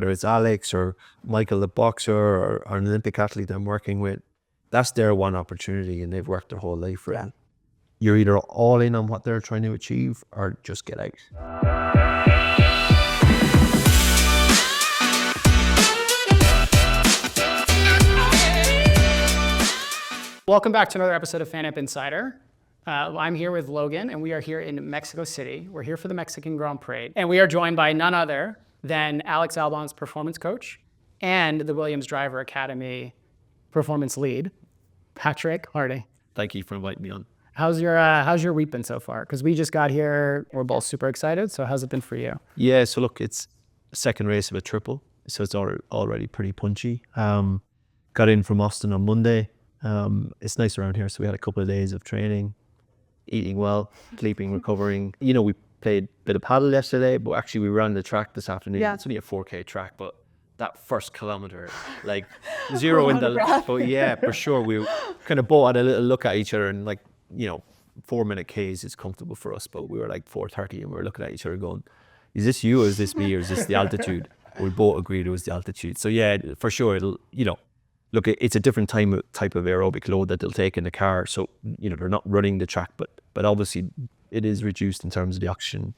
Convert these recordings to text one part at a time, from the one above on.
whether it's Alex or Michael, the boxer, or an Olympic athlete I'm working with, that's their one opportunity and they've worked their whole life for it. You're either all in on what they're trying to achieve or just get out. Welcome back to another episode of FanAmp Insider. I'm here with Logan, and we are here in Mexico City. We're here for the Mexican Grand Prix, and we are joined by none other than Alex Albon's performance coach and the Williams Driver Academy performance lead, Patrick Hardy. Thank you for inviting me on. How's your week been so far? Because we just got here, we're both super excited. So how's it been for you? Yeah, so look, it's a second race of a triple, so it's already pretty punchy. Got in from Austin on Monday. It's nice around here, so we had a couple of days of training, eating well, sleeping, recovering. You know, we played a bit of paddle yesterday, but actually we ran the track this afternoon. Yeah. It's only a 4K track, but that first kilometer, like zero in the, but yeah, for sure. We kind of both had a little look at each other and like, 4-minute Ks is comfortable for us, but we were like 4:30 and we were looking at each other going, is this you or is this me or is this the altitude? We both agreed it was the altitude. So yeah, for sure, it'll, look, it's a different type of aerobic load that they'll take in the car. So, they're not running the track, but obviously it is reduced in terms of the oxygen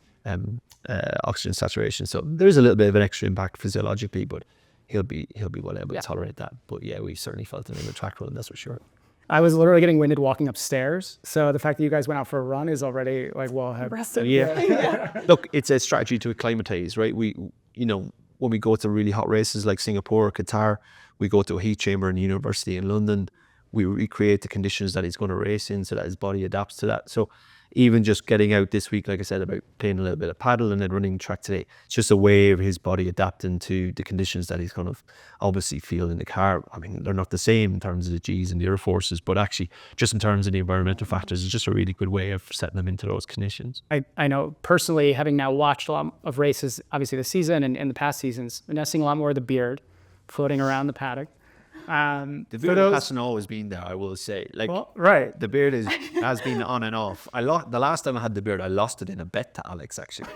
saturation. So there's a little bit of an extra impact physiologically, but he'll be well able to tolerate that. But yeah, we certainly felt it in the track run, that's for sure. I was literally getting winded walking upstairs. So the fact that you guys went out for a run is already like, well, impressive. Yeah. Look, it's a strategy to acclimatize, right? We, when we go to really hot races like Singapore or Qatar, we go to a heat chamber in the university in London. We recreate the conditions that he's going to race in so that his body adapts to that. So even just getting out this week, like I said, about playing a little bit of paddle and then running track today, it's just a way of his body adapting to the conditions that he's going to obviously feel in the car. I mean, they're not the same in terms of the G's and the air forces, but actually just in terms of the environmental factors, it's just a really good way of setting them into those conditions. I know personally, having now watched a lot of races, obviously this season and in the past seasons, I'm now seeing a lot more of the beard floating around the paddock. The beard hasn't always been there, I will say. Right. The beard has been on and off. The last time I had the beard, I lost it in a bet to Alex, actually.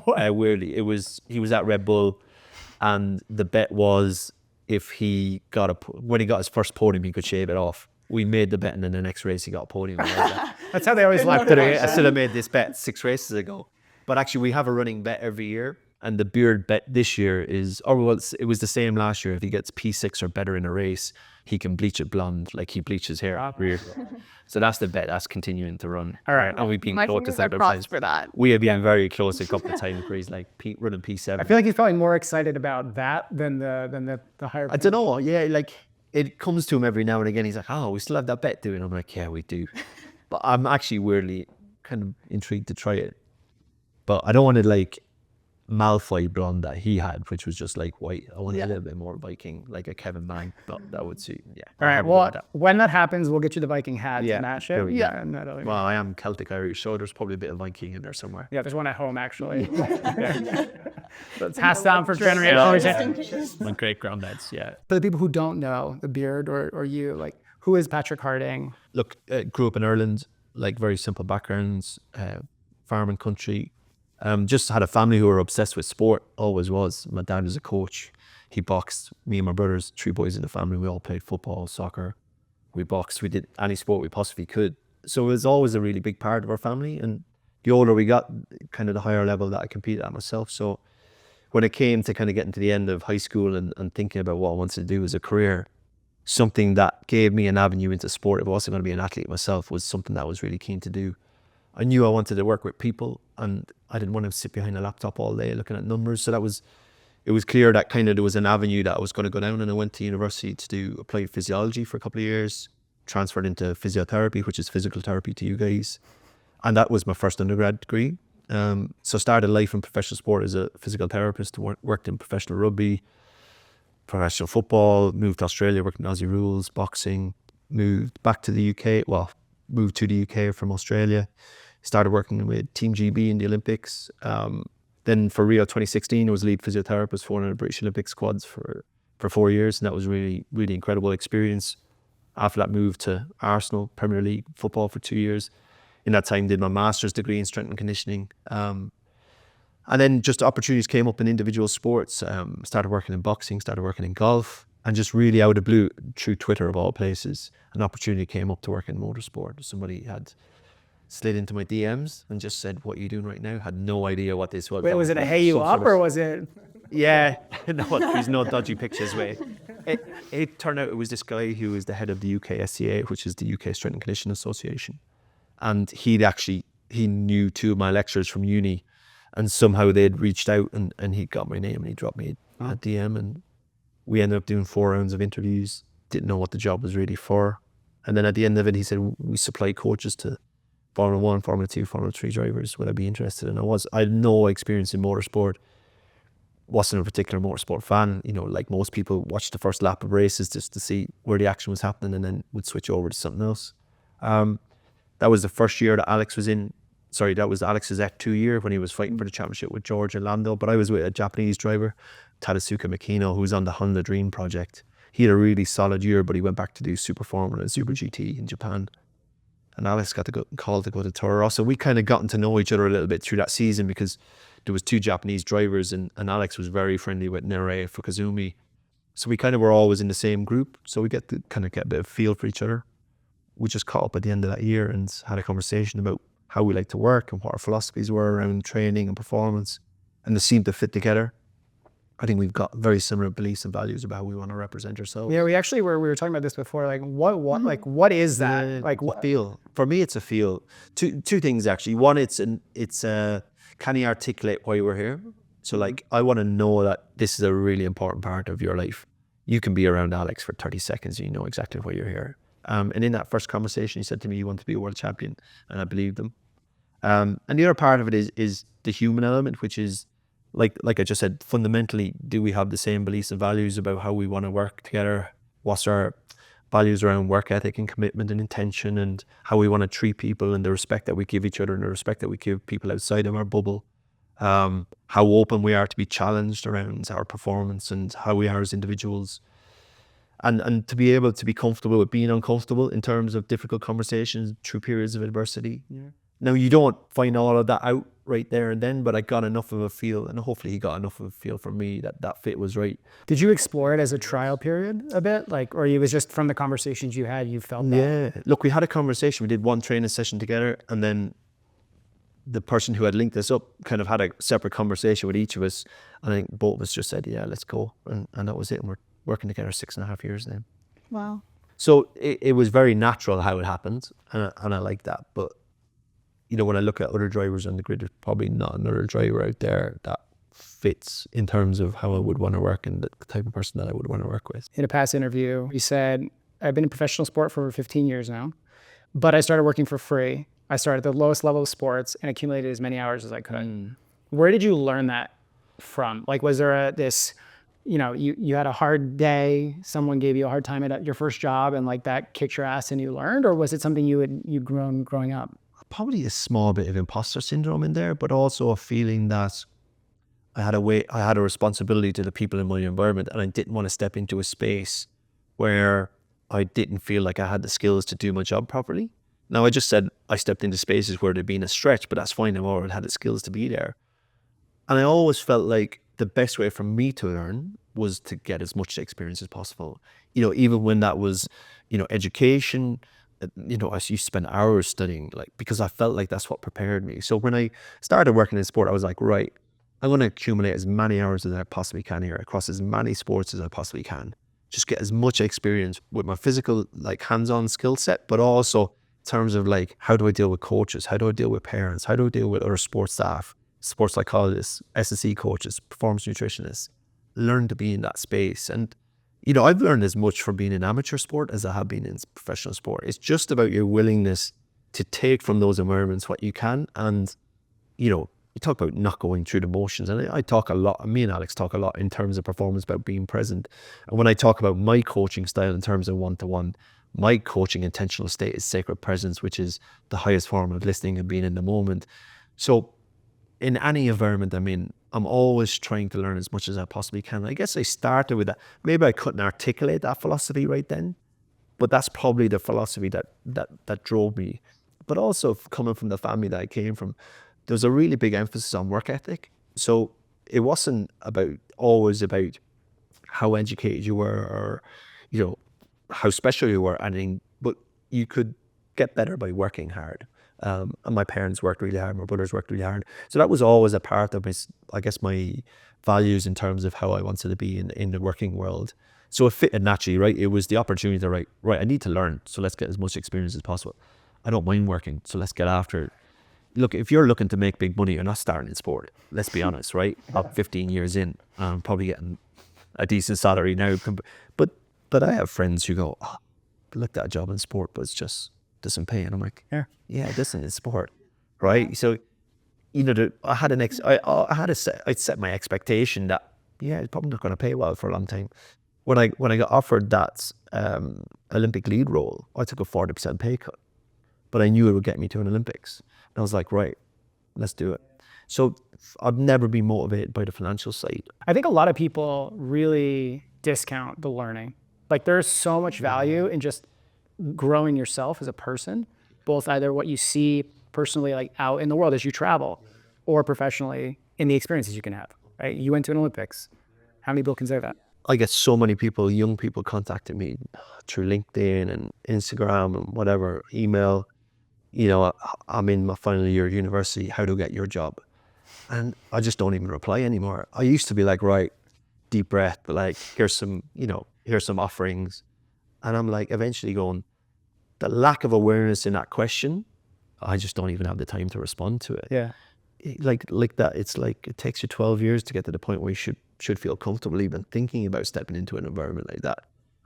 Weirdly, he was at Red Bull, and the bet was if when he got his first podium, he could shave it off. We made the bet, and then the next race he got a podium. That's how they always like it. I should have made this bet 6 races ago, but actually we have a running bet every year. And the beard bet this year it was the same last year. If he gets P6 or better in a race, he can bleach it blonde, like he bleaches hair every year. So that's the bet. That's continuing to run. All right. And we've been close to crossed for that. We have been very close a couple of times where he's like running P7. I feel like he's probably more excited about that than the higher. I don't know. Yeah, like it comes to him every now and again. He's like, oh, we still have that bet doing. I'm like, yeah, we do. But I'm actually weirdly kind of intrigued to try it. But I don't want to like Malfoy blonde that he had, which was just like white. I want a little bit more Viking, like a Kevin Bank, but that would suit. Yeah. All right. Well, when that happens, we'll get you the Viking hat to match it. Yeah. Well, I am Celtic Irish, so there's probably a bit of Viking in there somewhere. Yeah, there's one at home actually. So it's passed down for generations. My great granddads. Yeah. For the people who don't know the beard or you, like, who is Patrick Harding? Look, grew up in Ireland, like very simple backgrounds, farm and country. Just had a family who were obsessed with sport, always was. My dad was a coach. He boxed. Me and my brothers, 3 boys in the family, we all played football, soccer. We boxed. We did any sport we possibly could. So it was always a really big part of our family. And the older we got, kind of the higher level that I competed at myself. So when it came to kind of getting to the end of high school and thinking about what I wanted to do as a career, something that gave me an avenue into sport, if I wasn't going to be an athlete myself, was something that I was really keen to do. I knew I wanted to work with people and I didn't want to sit behind a laptop all day looking at numbers. So it was clear that kind of there was an avenue that I was going to go down, and I went to university to do applied physiology for a couple of years, transferred into physiotherapy, which is physical therapy to you guys. And that was my first undergrad degree. So started life in professional sport as a physical therapist, worked in professional rugby, professional football, moved to Australia, worked in Aussie rules, boxing, moved back to the UK, moved to the UK from Australia, started working with Team GB in the Olympics. Then for Rio 2016, I was lead physiotherapist for one of the British Olympic squads for 4 years, and that was really, really incredible experience. After that, moved to Arsenal, Premier League football for 2 years. In that time, did my master's degree in strength and conditioning. And then just opportunities came up in individual sports. Started working in boxing, started working in golf, and just really out of blue, through Twitter of all places, an opportunity came up to work in motorsport. Somebody had slid into my DMs and just said, "What are you doing right now?" Had no idea what this was. Wait, was it a hey you up or was it? Yeah, no, there's no dodgy pictures way. It turned out it was this guy who was the head of the UK SCA, which is the UK Strength and Conditioning Association. And he knew two of my lecturers from uni, and somehow they'd reached out and he got my name and he dropped me a DM, and we ended up doing 4 rounds of interviews. Didn't know what the job was really for. And then at the end of it, he said, "We supply coaches to Formula 1, Formula 2, Formula 3 drivers. Would I be interested?" And I had no experience in motorsport. Wasn't a particular motorsport fan. Like most people, watched the first lap of races just to see where the action was happening and then would switch over to something else. That was the first year that Alex was in. Sorry, that was Alex's F2 year when he was fighting for the championship with George and Lando. But I was with a Japanese driver, Tadasuke Makino, who was on the Honda Dream project. He had a really solid year, but he went back to do Super Formula and Super GT in Japan. And Alex got the call to go to Toro Rosso. We kind of gotten to know each other a little bit through that season because there was 2 Japanese drivers and Alex was very friendly with Nerei Fukuzumi. So we kind of were always in the same group. So we get to kind of get a bit of feel for each other. We just caught up at the end of that year and had a conversation about how we like to work and what our philosophies were around training and performance. And they seemed to fit together. I think we've got very similar beliefs and values about how we want to represent ourselves. Yeah, we were talking about this before. Like what is that? Like what feel? For me, it's a feel. Two things actually. One, can you articulate why we're here? So like, I want to know that this is a really important part of your life. You can be around Alex for 30 seconds and you know exactly why you're here. And in that first conversation, he said to me, "You want to be a world champion," and I believed him. And the other part of it is the human element, which is like I just said, fundamentally, do we have the same beliefs and values about how we want to work together? What's our values around work ethic and commitment and intention, and how we want to treat people, and the respect that we give each other and the respect that we give people outside of our bubble? How open we are to be challenged around our performance and how we are as individuals. And to be able to be comfortable with being uncomfortable in terms of difficult conversations through periods of adversity. Yeah. Now, you don't find all of that out right there and then, but I got enough of a feel, and hopefully he got enough of a feel for me that fit was right. Did you explore it as a trial period a bit? Like, or it was just from the conversations you had, you felt that? Yeah. Look, we had a conversation. We did one training session together, and then the person who had linked us up kind of had a separate conversation with each of us. And I think both of us just said, "Yeah, let's go." And that was it. And we're working together 6.5 years now. Wow. So it was very natural how it happened. And I like that. But, when I look at other drivers on the grid, there's probably not another driver out there that fits in terms of how I would want to work and the type of person that I would want to work with. In a past interview, you said, "I've been in professional sport for over 15 years now, but I started working for free. I started at the lowest level of sports and accumulated as many hours as I could." Where did you learn that from? Like, was there you had a hard day, someone gave you a hard time at your first job and like that kicked your ass and you learned, or was it something you'd grown growing up? Probably a small bit of imposter syndrome in there, but also a feeling that I had a responsibility to the people in my environment, and I didn't want to step into a space where I didn't feel like I had the skills to do my job properly. Now, I just said I stepped into spaces where there'd been a stretch, but that's fine. I've already had the skills to be there. And I always felt like the best way for me to learn was to get as much experience as possible. Even when that was, education, I used to spend hours studying, because I felt like that's what prepared me. So when I started working in sport, I was like, right, I'm going to accumulate as many hours as I possibly can here across as many sports as I possibly can. Just get as much experience with my physical, hands-on skill set, but also in terms of how do I deal with coaches? How do I deal with parents? How do I deal with other sports staff, sports psychologists, S&C coaches, performance nutritionists? Learn to be in that space. And, I've learned as much from being in amateur sport as I have been in professional sport. It's just about your willingness to take from those environments what you can. And, you talk about not going through the motions. And I talk a lot, me and Alex talk a lot in terms of performance about being present. And when I talk about my coaching style in terms of one-to-one, my coaching intentional state is sacred presence, which is the highest form of listening and being in the moment. So in any environment I'm in, I'm always trying to learn as much as I possibly can. I guess I started with that. Maybe I couldn't articulate that philosophy right then, but that's probably the philosophy that drove me. But also coming from the family that I came from, there's a really big emphasis on work ethic. So it wasn't always about how educated you were, or how special you were, anything, but you could get better by working hard. And my parents worked really hard, my brothers worked really hard, so that was always a part of my values in terms of how I wanted to be in the working world. So it fitted naturally, right? It was the opportunity to, right, I need to learn, so let's get as much experience as possible. I don't mind working, so let's get after it. Look, if you're looking to make big money, you're not starting in sport. Let's be honest, right? I'm 15 years in, I'm probably getting a decent salary now. But I have friends who go, oh, I looked at a job in sport, but it's just doesn't pay. And I'm like, yeah, it doesn't in sport, right? So, I had I'd set my expectation that, yeah, it's probably not going to pay well for a long time. When I got offered that Olympic lead role, I took a 40% pay cut, but I knew it would get me to an Olympics. And I was like, right, let's do it. So I've never been motivated by the financial side. I think a lot of people really discount the learning. Like there's so much value in just growing yourself as a person, both either what you see personally like out in the world as you travel, or professionally in the experiences you can have, right? You went to an Olympics. How many people can say that? I get so many people, young people, contacting me through LinkedIn and Instagram and whatever, email. I'm in my final year of university. How to get your job? And I just don't even reply anymore. I used to be like, right, deep breath, but like, here's some offerings. And I'm like, eventually going, the lack of awareness in that question, I just don't even have the time to respond to it. Yeah. Like that, it's like it takes you 12 years to get to the point where you should feel comfortable even thinking about stepping into an environment like that.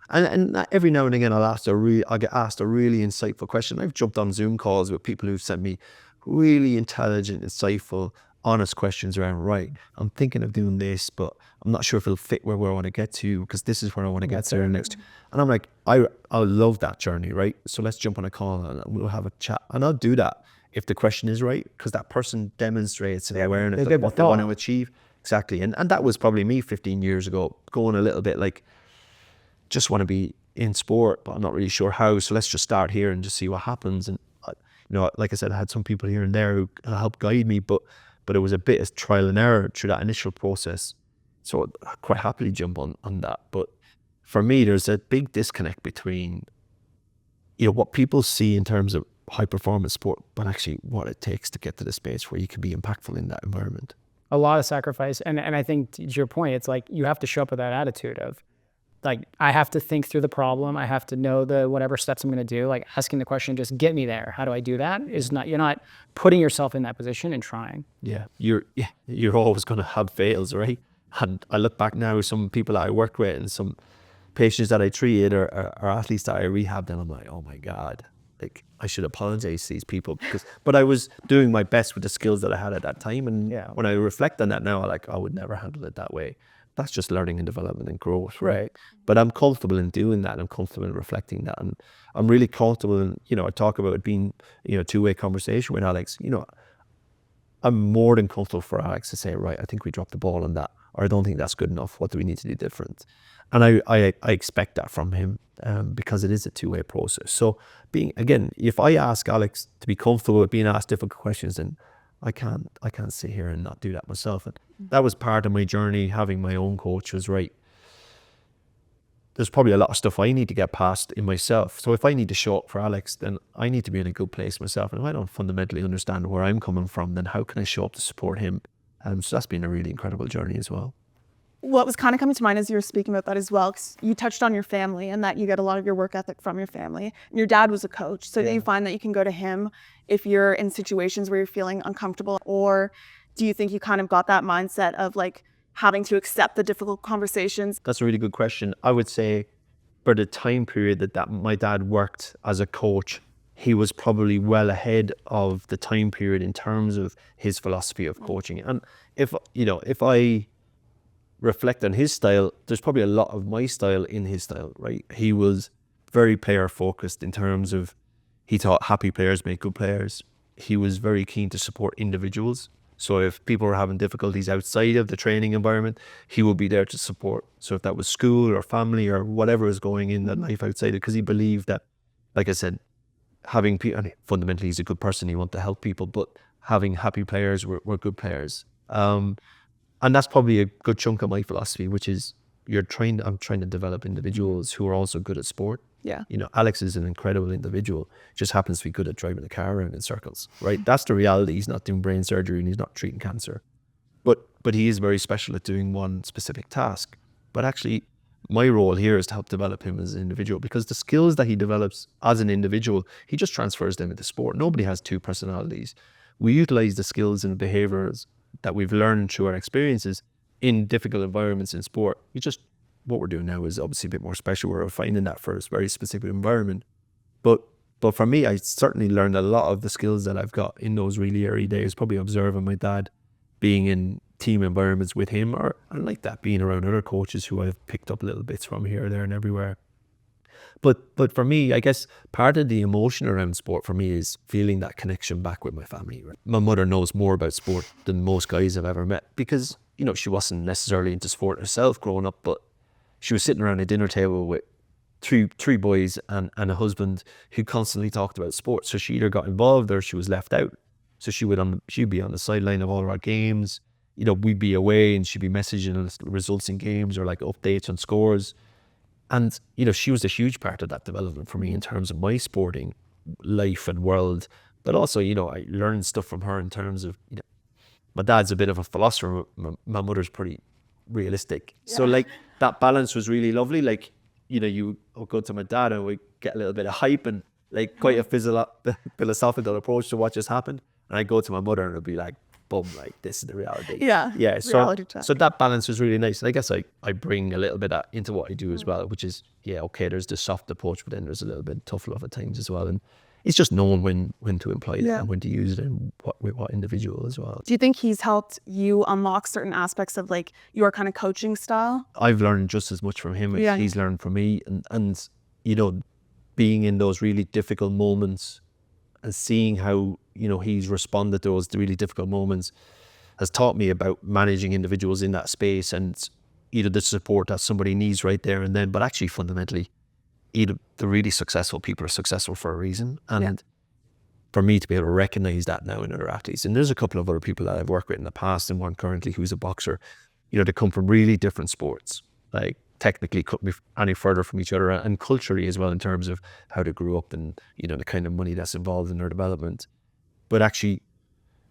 And every now and again, I get asked a really insightful question. I've jumped on Zoom calls with people who've sent me really intelligent, insightful, honest questions around, right, I'm thinking of doing this, but I'm not sure if it'll fit where I want to get to, because this is where I want to get to next. And I'm like, I love that journey, right? So let's jump on a call and we'll have a chat. And I'll do that if the question is right, because that person demonstrates an awareness of what they want to achieve. Exactly. And that was probably me 15 years ago, going a little bit like, just want to be in sport, but I'm not really sure how. So let's just start here and just see what happens. And like I said, I had some people here and there who helped guide me, but it was a bit of trial and error through that initial process. So I quite happily jump on that. But for me, there's a big disconnect between what people see in terms of high performance sport, but actually what it takes to get to the space where you can be impactful in that environment. A lot of sacrifice. And I think to your point, it's like you have to show up with that attitude of, like, I have to think through the problem. I have to know the whatever steps I'm going to do. Like asking the question, just get me there. How do I do that? You're not putting yourself in that position and trying. Yeah, you're always going to have fails, right? And I look back now, some people that I worked with and some patients that I treated or athletes that I rehabbed, and I'm like, oh my God, like I should apologize to these people, but I was doing my best with the skills that I had at that time. And when I reflect on that now, I would never handle it that way. That's just learning and development and growth, right? But I'm comfortable in doing that. I'm comfortable in reflecting that. And I'm really comfortable in, I talk about it being, a two-way conversation with Alex. I'm more than comfortable for Alex to say, right, I think we dropped the ball on that, or I don't think that's good enough. What do we need to do different? And I expect that from him, because it is a two-way process. So if I ask Alex to be comfortable with being asked difficult questions, then I can't sit here and not do that myself. And that was part of my journey, having my own coach, was right. There's probably a lot of stuff I need to get past in myself. So if I need to show up for Alex, then I need to be in a good place myself. And if I don't fundamentally understand where I'm coming from, then how can I show up to support him? So that's been a really incredible journey as well. What was kind of coming to mind as you were speaking about that as well, because you touched on your family and that you get a lot of your work ethic from your family. And your dad was a coach, so do you find that you can go to him if you're in situations where you're feeling uncomfortable, or do you think you kind of got that mindset of like having to accept the difficult conversations? That's a really good question. I would say for the time period that my dad worked as a coach, he was probably well ahead of the time period in terms of his philosophy of coaching. And if I reflect on his style, there's probably a lot of my style in his style, right? He was very player focused in terms of, he thought happy players make good players. He was very keen to support individuals. So if people were having difficulties outside of the training environment, he would be there to support. So if that was school or family or whatever was going in that life outside it, because he believed that, like I said, having people, fundamentally he's a good person, he wanted to help people, but having happy players were good players. And that's probably a good chunk of my philosophy, which is I'm trying to develop individuals who are also good at sport. Yeah. You know, Alex is an incredible individual, just happens to be good at driving a car around in circles, right? That's the reality. He's not doing brain surgery and he's not treating cancer. But he is very special at doing one specific task. But actually, my role here is to help develop him as an individual, because the skills that he develops as an individual, he just transfers them into sport. Nobody has two personalities. We utilize the skills and behaviors that we've learned through our experiences in difficult environments in sport. What we're doing now is obviously a bit more special. We're finding that for a very specific environment. But for me, I certainly learned a lot of the skills that I've got in those really early days, probably observing my dad, being in team environments with him, or I like that, being around other coaches who I've picked up little bits from here, there and everywhere. But for me, I guess part of the emotion around sport for me is feeling that connection back with my family. Right? My mother knows more about sport than most guys I've ever met, because, you know, she wasn't necessarily into sport herself growing up, but she was sitting around a dinner table with three boys and a husband who constantly talked about sports. So she either got involved or she was left out. So she'd be on the sideline of all of our games. You know, we'd be away and she'd be messaging us results in games or like updates on scores. And, you know, she was a huge part of that development for me in terms of my sporting life and world. But also, you know, I learned stuff from her in terms of, you know, my dad's a bit of a philosopher. My mother's pretty realistic. Yeah. So like that balance was really lovely. Like, you know, you would go to my dad and we get a little bit of hype and like quite a philosophical approach to what just happened. And I go to my mother and it'll be like, boom, like this is the reality. Yeah. Yeah. Reality check. So that balance was really nice. And I guess I bring a little bit of that into what I do as well, which is, yeah, okay, there's the soft approach, but then there's a little bit tough love at times as well. And it's just knowing when to employ that and when to use it and with what individual as well. Do you think he's helped you unlock certain aspects of like your kind of coaching style? I've learned just as much from him as he's learned from me. And, you know, being in those really difficult moments and seeing how, you know, he's responded to those really difficult moments has taught me about managing individuals in that space and either the support that somebody needs right there and then, but actually fundamentally, either the really successful people are successful for a reason. And for me to be able to recognize that now in other athletes, and there's a couple of other people that I've worked with in the past and one currently who's a boxer, you know, they come from really different sports, like technically couldn't be any further from each other and culturally as well in terms of how they grew up and, you know, the kind of money that's involved in their development. But actually,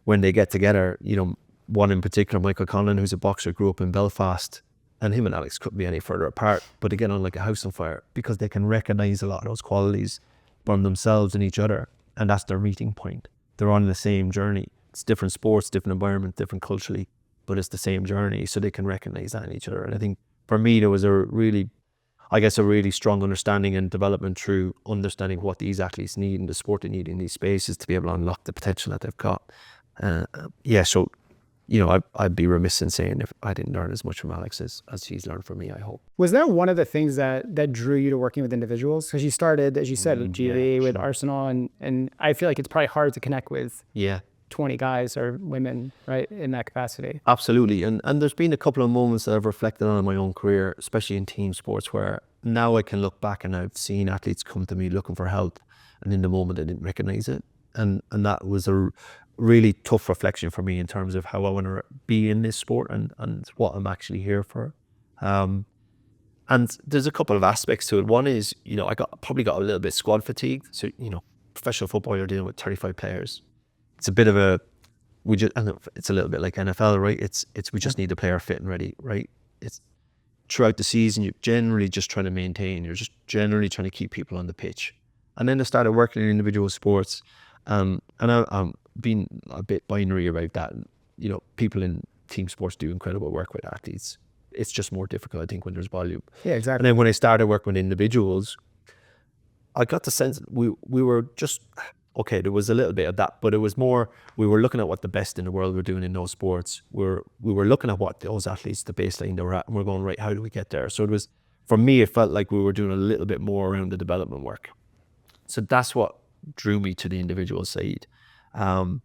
when they get together, you know, one in particular, Michael Conlon, who's a boxer, grew up in Belfast, and him and Alex couldn't be any further apart, but they get on like a house on fire because they can recognize a lot of those qualities from themselves and each other, and that's their meeting point. They're on the same journey. It's different sports, different environment, different culturally, but it's the same journey, so they can recognize that in each other. And I think for me, there was a really strong understanding and development through understanding what these athletes need and the sport they need in these spaces to be able to unlock the potential that they've got. So, you know, I'd be remiss in saying if I didn't learn as much from Alex as he's learned from me, I hope. Was that one of the things that drew you to working with individuals? Because you started, as you said, with GV, with Arsenal, and I feel like it's probably hard to connect with 20 guys or women, right, in that capacity. Absolutely. And there's been a couple of moments that I've reflected on in my own career, especially in team sports, where now I can look back and I've seen athletes come to me looking for help, and in the moment I didn't recognize it. And that was a really tough reflection for me in terms of how I want to be in this sport and what I'm actually here for. And there's a couple of aspects to it. One is, you know, probably got a little bit squad fatigued. So, you know, professional football, you're dealing with 35 players. It's a bit of it's a little bit like NFL, right? We just need the player fit and ready, right? It's throughout the season, you're generally just trying to maintain. You're just generally trying to keep people on the pitch. And then I started working in individual sports. And I'm being a bit binary about that. You know, people in team sports do incredible work with athletes. It's just more difficult, I think, when there's volume. Yeah, exactly. And then when I started working with individuals, I got the sense we were just, okay, there was a little bit of that, but it was more, we were looking at what the best in the world were doing in those sports. We were looking at what those athletes, the baseline they were at, and we're going, right, how do we get there? So it was, for me, it felt like we were doing a little bit more around the development work. So that's what drew me to the individual side. And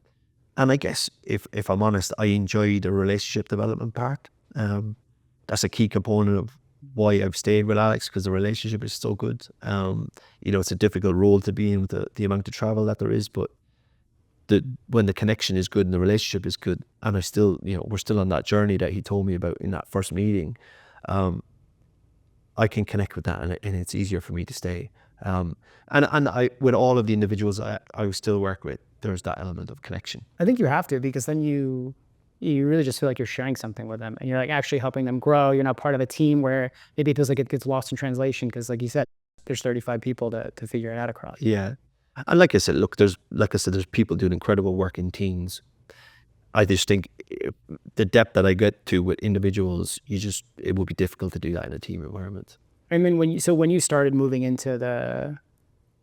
I guess if I'm honest, I enjoy the relationship development part. That's a key component of why I've stayed with Alex, because the relationship is so good. You know, it's a difficult role to be in with the amount of travel that there is, but when the connection is good and the relationship is good, and I still, we're still on that journey that he told me about in that first meeting, I can connect with that, and it's easier for me to stay. And I, with all of the individuals I still work with, there's that element of connection. I think you have to, because then you really just feel like you're sharing something with them, and you're like actually helping them grow. You're not part of a team where maybe it feels like it gets lost in translation, because like you said, there's 35 people to figure it out across. Yeah. And like I said, look, there's people doing incredible work in teams. I just think the depth that I get to with individuals, it would be difficult to do that in a team environment. I mean, when you started moving into the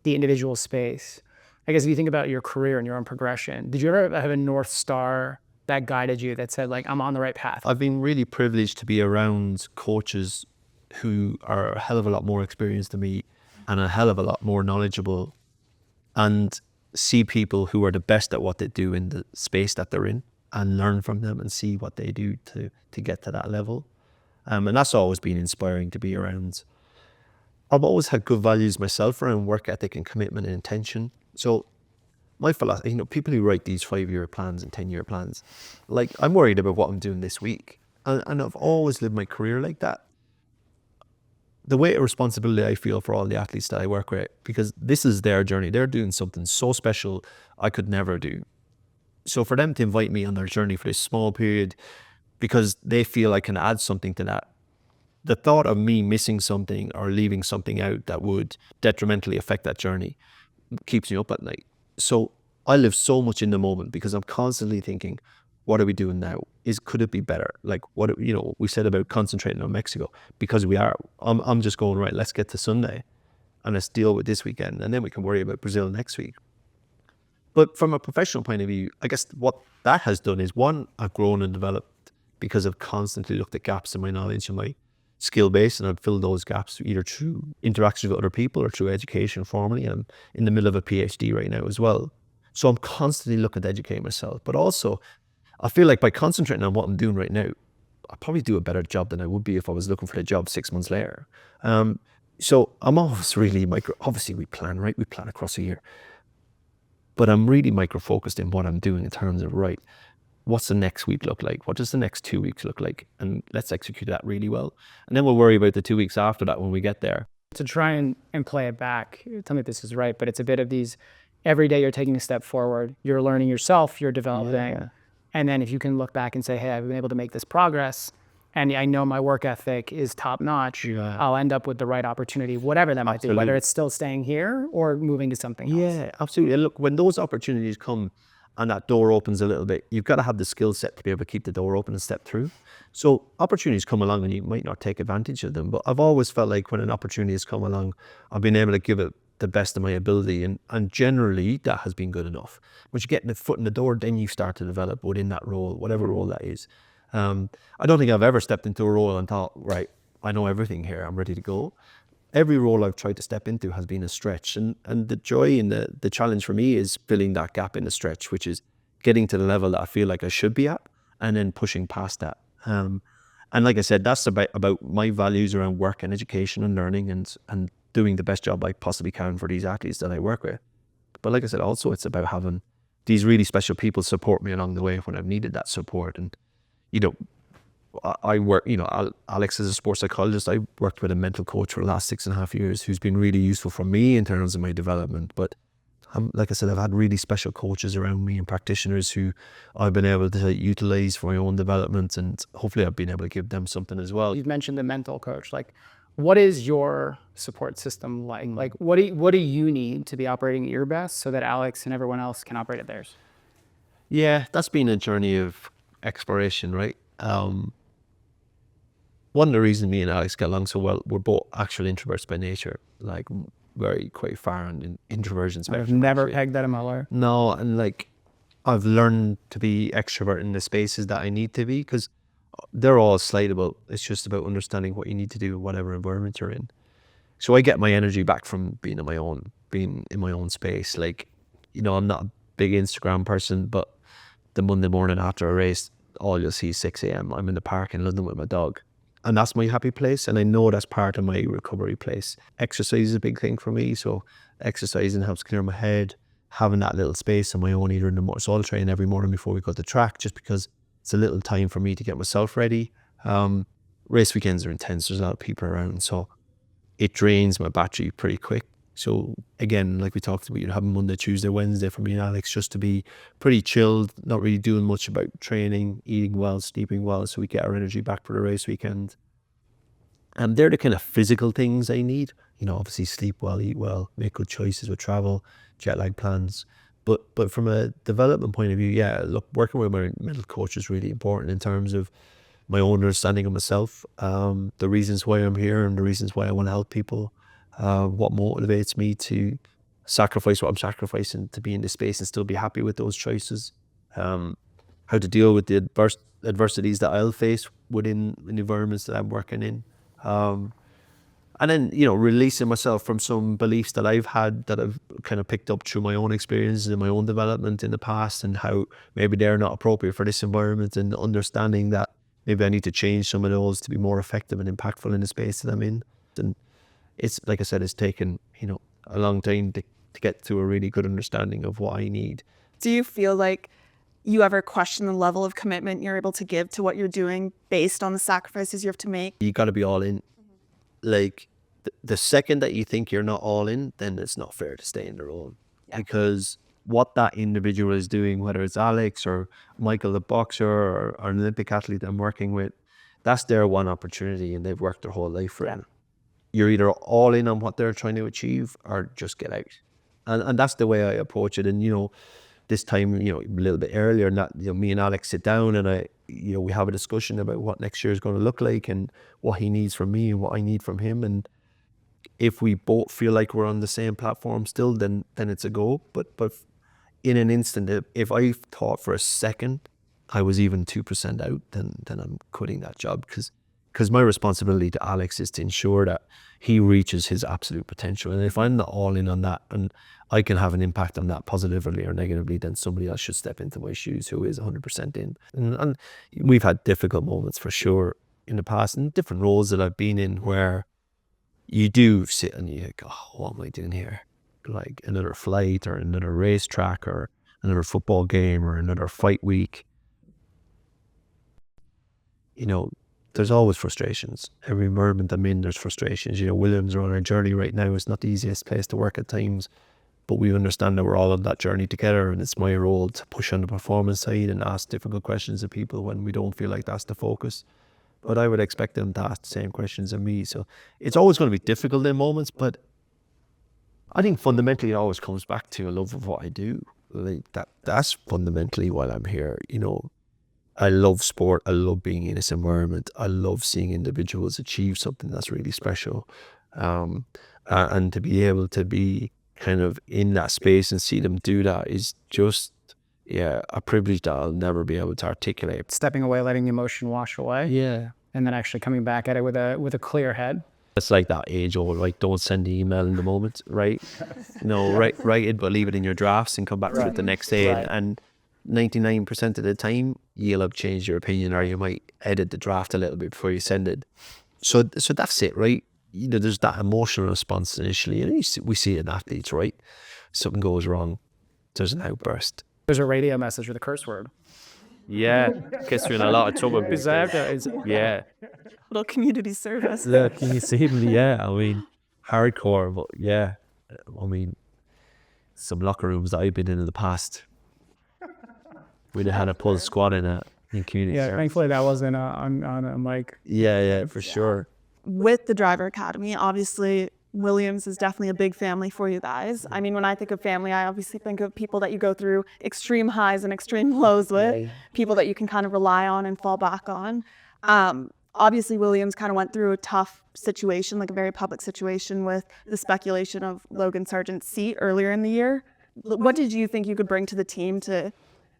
individual space, I guess if you think about your career and your own progression, did you ever have a North Star that guided you, that said like, I'm on the right path? I've been really privileged to be around coaches who are a hell of a lot more experienced than me and a hell of a lot more knowledgeable, and see people who are the best at what they do in the space that they're in, and learn from them and see what they do to get to that level. And that's always been inspiring to be around. I've always had good values myself around work ethic and commitment and intention. So my philosophy, people who write these 5-year plans and 10-year plans, like, I'm worried about what I'm doing this week. And I've always lived my career like that. The weight of responsibility I feel for all the athletes that I work with, because this is their journey. They're doing something so special I could never do. So for them to invite me on their journey for this small period, because they feel I can add something to that, the thought of me missing something or leaving something out that would detrimentally affect that journey keeps me up at night. So I live so much in the moment, because I'm constantly thinking, what are we doing now? Could it be better? Like, what, we said about concentrating on Mexico, because we are. I'm just going, right, let's get to Sunday and let's deal with this weekend, and then we can worry about Brazil next week. But from a professional point of view, I guess what that has done is, one, I've grown and developed because I've constantly looked at gaps in my knowledge and my skill base, and I've filled those gaps either through interactions with other people or through education formally. And I'm in the middle of a PhD right now as well. So I'm constantly looking to educate myself. But also, I feel like by concentrating on what I'm doing right now, I'll probably do a better job than I would be if I was looking for the job 6 months later. So I'm always really obviously we plan, right? We plan across a year. But I'm really micro-focused in what I'm doing in terms of, right, what's the next week look like? What does the next 2 weeks look like? And let's execute that really well. And then we'll worry about the 2 weeks after that when we get there. To try and play it back, tell me if this is right, but it's a bit of these, every day you're taking a step forward, you're learning yourself, you're developing. Yeah. And then if you can look back and say, hey, I've been able to make this progress, and I know my work ethic is top notch, Yeah. I'll end up with the right opportunity, whatever that might be, whether it's still staying here or moving to something else. Yeah, absolutely. And look, when those opportunities come and that door opens a little bit, you've got to have the skill set to be able to keep the door open and step through. So opportunities come along and you might not take advantage of them. But I've always felt like when an opportunity has come along, I've been able to give it the best of my ability. And generally, that has been good enough. Once you get the foot in the door, then you start to develop within that role, whatever role that is. I don't think I've ever stepped into a role and thought, right, I know everything here, I'm ready to go. Every role I've tried to step into has been a stretch. And the joy and the challenge for me is filling that gap in the stretch, which is getting to the level that I feel like I should be at and then pushing past that. And like I said, that's about my values around work and education and learning and doing the best job I possibly can for these athletes that I work with. But like I said, also it's about having these really special people support me along the way when I've needed that support. And, I work, Alex is a sports psychologist. I worked with a mental coach for the last 6.5 years who's been really useful for me in terms of my development. But like I said, I've had really special coaches around me and practitioners who I've been able to utilize for my own development, and hopefully I've been able to give them something as well. You've mentioned the mental coach. Like, what is your support system like? Like, what do you need to be operating at your best so that Alex and everyone else can operate at theirs? Yeah, that's been a journey of exploration, right? One of the reasons me and Alex get along so well, we're both actual introverts by nature, like very quite far on the introversion spectrum. I've never pegged that in my life. No, and like I've learned to be extrovert in the spaces that I need to be, because they're all slightable. It's just about understanding what you need to do in whatever environment you're in. So I get my energy back from being in my own space. Like, I'm not a big Instagram person, but the Monday morning after a race, all you'll see is 6 a.m. I'm in the park in London with my dog. And that's my happy place. And I know that's part of my recovery place. Exercise is a big thing for me. So exercising helps clear my head. having that little space on my own, either in the motor. So I'll train every morning before we go to the track, just because it's a little time for me to get myself ready. Race weekends are intense. There's a lot of people around, so it drains my battery pretty quick. So again, like we talked about, you'd have Monday, Tuesday, Wednesday for me and Alex just to be pretty chilled, not really doing much about training, eating well, sleeping well, so we get our energy back for the race weekend. And they're the kind of physical things I need. Obviously sleep well, eat well, make good choices with travel, jet lag plans. But from a development point of view, yeah, look, working with my mental coach is really important in terms of my own understanding of myself, the reasons why I'm here and the reasons why I want to help people, what motivates me to sacrifice what I'm sacrificing to be in this space and still be happy with those choices, how to deal with the adversities that I'll face within the environments that I'm working in. And then, releasing myself from some beliefs that I've had that I've kind of picked up through my own experiences and my own development in the past, and how maybe they're not appropriate for this environment, and understanding that maybe I need to change some of those to be more effective and impactful in the space that I'm in. And it's, like I said, it's taken, a long time to get to a really good understanding of what I need. Do you feel like you ever question the level of commitment you're able to give to what you're doing based on the sacrifices you have to make? You got to be all in. Like the second that you think you're not all in, then it's not fair to stay in the role. Because what that individual is doing, whether it's Alex or Michael the boxer or an Olympic athlete I'm working with, that's their one opportunity and they've worked their whole life for it. You're either all in on what they're trying to achieve or just get out. And that's the way I approach it. And this time, a little bit earlier, me and Alex sit down and we have a discussion about what next year is going to look like and what he needs from me and what I need from him. And if we both feel like we're on the same platform still, then it's a go. But in an instant, if I thought for a second I was even 2% out, then I'm quitting that job, because my responsibility to Alex is to ensure that he reaches his absolute potential. And if I'm not all in on that and I can have an impact on that positively or negatively, then somebody else should step into my shoes who is 100% in. And we've had difficult moments for sure in the past, and different roles that I've been in, where you do sit and you think, oh, what am I doing here? Like another flight or another racetrack or another football game or another fight week. There's always frustrations. Every moment I'm in, there's frustrations. Williams are on our journey right now. It's not the easiest place to work at times, but we understand that we're all on that journey together, and it's my role to push on the performance side and ask difficult questions of people when we don't feel like that's the focus. But I would expect them to ask the same questions of me. So it's always going to be difficult in moments, but I think fundamentally it always comes back to a love of what I do. Like that's fundamentally why I'm here. I love sport. I love being in this environment. I love seeing individuals achieve something that's really special. And to be able to be kind of in that space and see them do that is just, a privilege that I'll never be able to articulate. Stepping away, letting the emotion wash away. Yeah. And then actually coming back at it with a clear head. It's like that age old, right? Don't send the email in the moment, right? Write it, but leave it in your drafts and come back to it the next day. Right. And 99% of the time, you'll have changed your opinion, or you might edit the draft a little bit before you send it. So that's it, right? There's that emotional response initially. And we see it in athletes, right? Something goes wrong, there's an outburst. There's a radio message with a curse word. Yeah, gets you in a lot of trouble. Yeah. Little community service. Look, can you see me? Yeah, I mean, hardcore, but yeah. I mean, some locker rooms that I've been in the past, we'd have had a pull squad in community service. Thankfully that wasn't on a mic. Yeah, for sure. With the driver academy, obviously Williams is definitely a big family for you guys. I mean, when I think of family, I obviously think of people that you go through extreme highs and extreme lows with, people that you can kind of rely on and fall back on. Obviously Williams kind of went through a tough situation, like a very public situation, with the speculation of Logan Sargent's seat earlier in the year. What did you think you could bring to the team to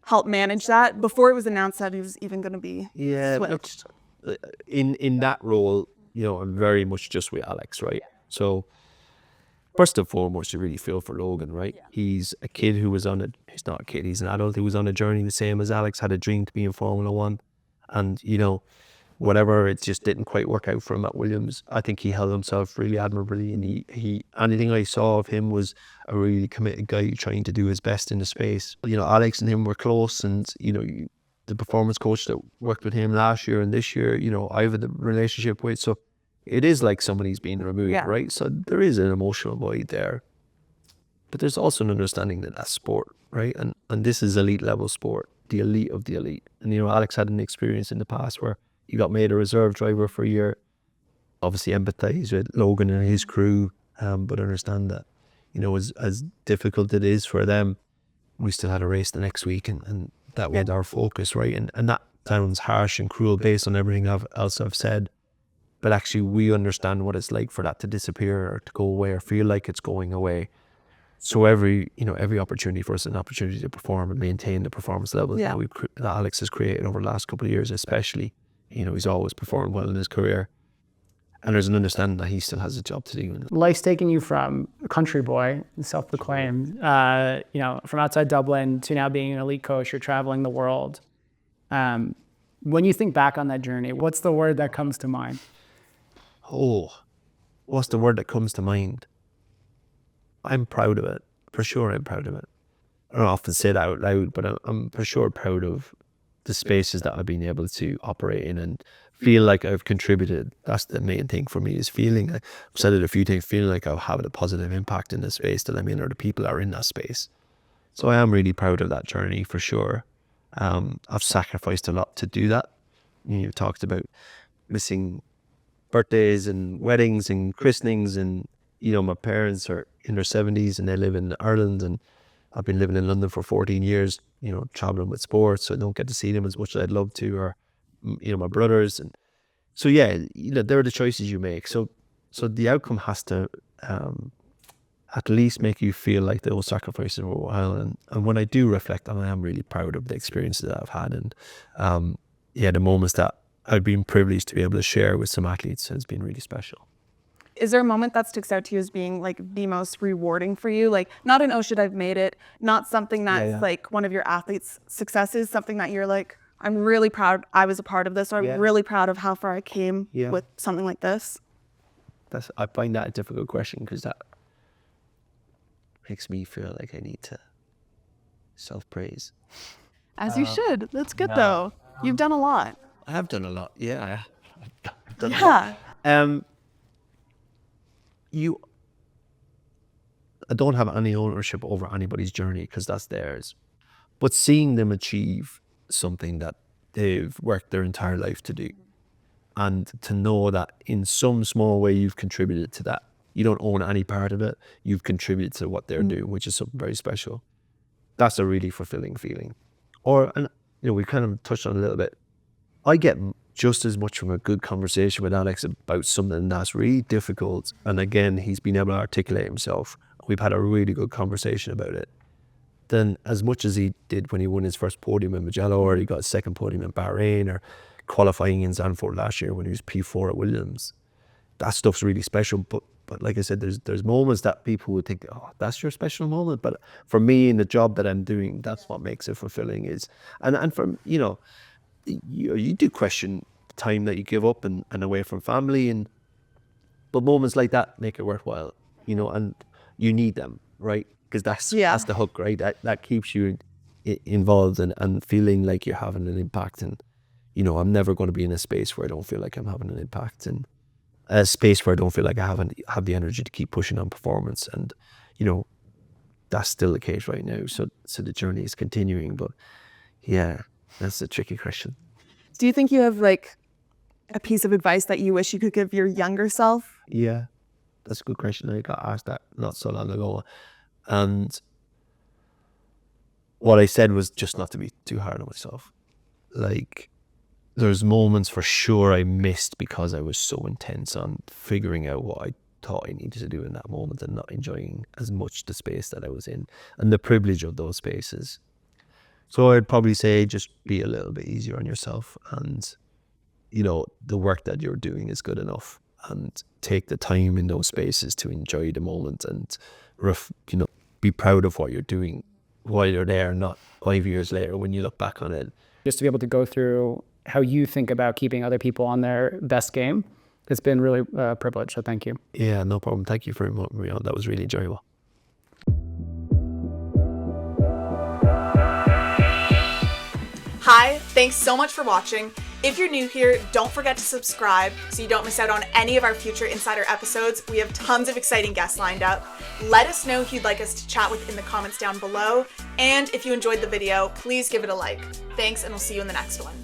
help manage that before it was announced that he was even going to be switched? Look, in that role, I'm very much just with Alex, right? So first and foremost, you really feel for Logan, right? He's a kid who was he's not a kid, he's an adult who was on a journey the same as Alex, had a dream to be in Formula One. And, whatever, it just didn't quite work out for him at Williams. I think he held himself really admirably, and he anything I saw of him was a really committed guy trying to do his best in the space. Alex and him were close, and the performance coach that worked with him last year and this year, I have a relationship with, so it is like somebody's being removed, right? So there is an emotional void there. But there's also an understanding that that's sport, right? And this is elite level sport, the elite of the elite. And Alex had an experience in the past where he got made a reserve driver for a year. Obviously empathize with Logan and his crew, but understand that, as difficult it is for them, we still had a race the next week, and that was our focus, right? And that sounds harsh and cruel based on everything else I've said. But actually we understand what it's like for that to disappear or to go away or feel like it's going away. So every opportunity for us is an opportunity to perform and maintain the performance levels that Alex has created over the last couple of years, especially. He's always performed well in his career. And there's an understanding that he still has a job to do. Life's taking you from a country boy, self-proclaimed, from outside Dublin to now being an elite coach. You're traveling the world. When you think back on that journey, what's the word that comes to mind? Oh, what's the word that comes to mind? I'm proud of it. For sure I'm proud of it. I don't often say that out loud, but I'm for sure proud of the spaces that I've been able to operate in and feel like I've contributed. That's the main thing for me, is feeling, I've said it a few times, feeling like I've had a positive impact in the space that I'm in, or the people that are in that space. So I am really proud of that journey, for sure. I've sacrificed a lot to do that. You talked about missing birthdays and weddings and christenings, and my parents are in their 70s and they live in Ireland, and I've been living in London for 14 years, traveling with sports, so I don't get to see them as much as I'd love to, or my brothers. And so there are the choices you make. So the outcome has to at least make you feel like those sacrifices were worthwhile. And when I do reflect on it, I am really proud of the experiences that I've had, and the moments that I've been privileged to be able to share with some athletes has been really special. Is there a moment that sticks out to you as being like the most rewarding for you? Like, not an, oh shit, I've made it, not something that's like one of your athletes' successes, something that you're like, I'm really proud I was a part of this, or I'm really proud of how far I came with something like this? I find that a difficult question, because that makes me feel like I need to self-praise. As you should. That's good though. You've done a lot. I have done a lot. Yeah, I've done a lot. I don't have any ownership over anybody's journey, because that's theirs. But seeing them achieve something that they've worked their entire life to do, and to know that in some small way you've contributed to that. You don't own any part of it. You've contributed to what they're doing, which is something very special. That's a really fulfilling feeling. And we kind of touched on it a little bit. I get just as much from a good conversation with Alex about something that's really difficult, and again, he's been able to articulate himself. We've had a really good conversation about it, than as much as he did when he won his first podium in Mugello, or he got a second podium in Bahrain, or qualifying in Zandvoort last year when he was P4 at Williams. That stuff's really special. But like I said, there's moments that people would think, oh, that's your special moment. But for me, in the job that I'm doing, that's what makes it fulfilling. And for you do question the time that you give up and away from family, but moments like that make it worthwhile, and you need them, right? Because that's the hook, right? That keeps you involved and feeling like you're having an impact. And I'm never going to be in a space where I don't feel like I'm having an impact, and a space where I don't feel like I have the energy to keep pushing on performance. And that's still the case right now. So the journey is continuing. But yeah, that's a tricky question. Do you think you have like a piece of advice that you wish you could give your younger self? Yeah, that's a good question. I got asked that not so long ago, and what I said was just not to be too hard on myself. Like, there's moments for sure I missed because I was so intense on figuring out what I thought I needed to do in that moment, and not enjoying as much the space that I was in and the privilege of those spaces. So I'd probably say just be a little bit easier on yourself, and the work that you're doing is good enough, and take the time in those spaces to enjoy the moment, and be proud of what you're doing while you're there, not 5 years later when you look back on it. Just to be able to go through how you think about keeping other people on their best game. It's been really a privilege, so thank you. Yeah, no problem. Thank you for inviting me on. That was really enjoyable. Hi, thanks so much for watching. If you're new here, don't forget to subscribe so you don't miss out on any of our future Insider episodes. We have tons of exciting guests lined up. Let us know who you'd like us to chat with in the comments down below. And if you enjoyed the video, please give it a like. Thanks, and we'll see you in the next one.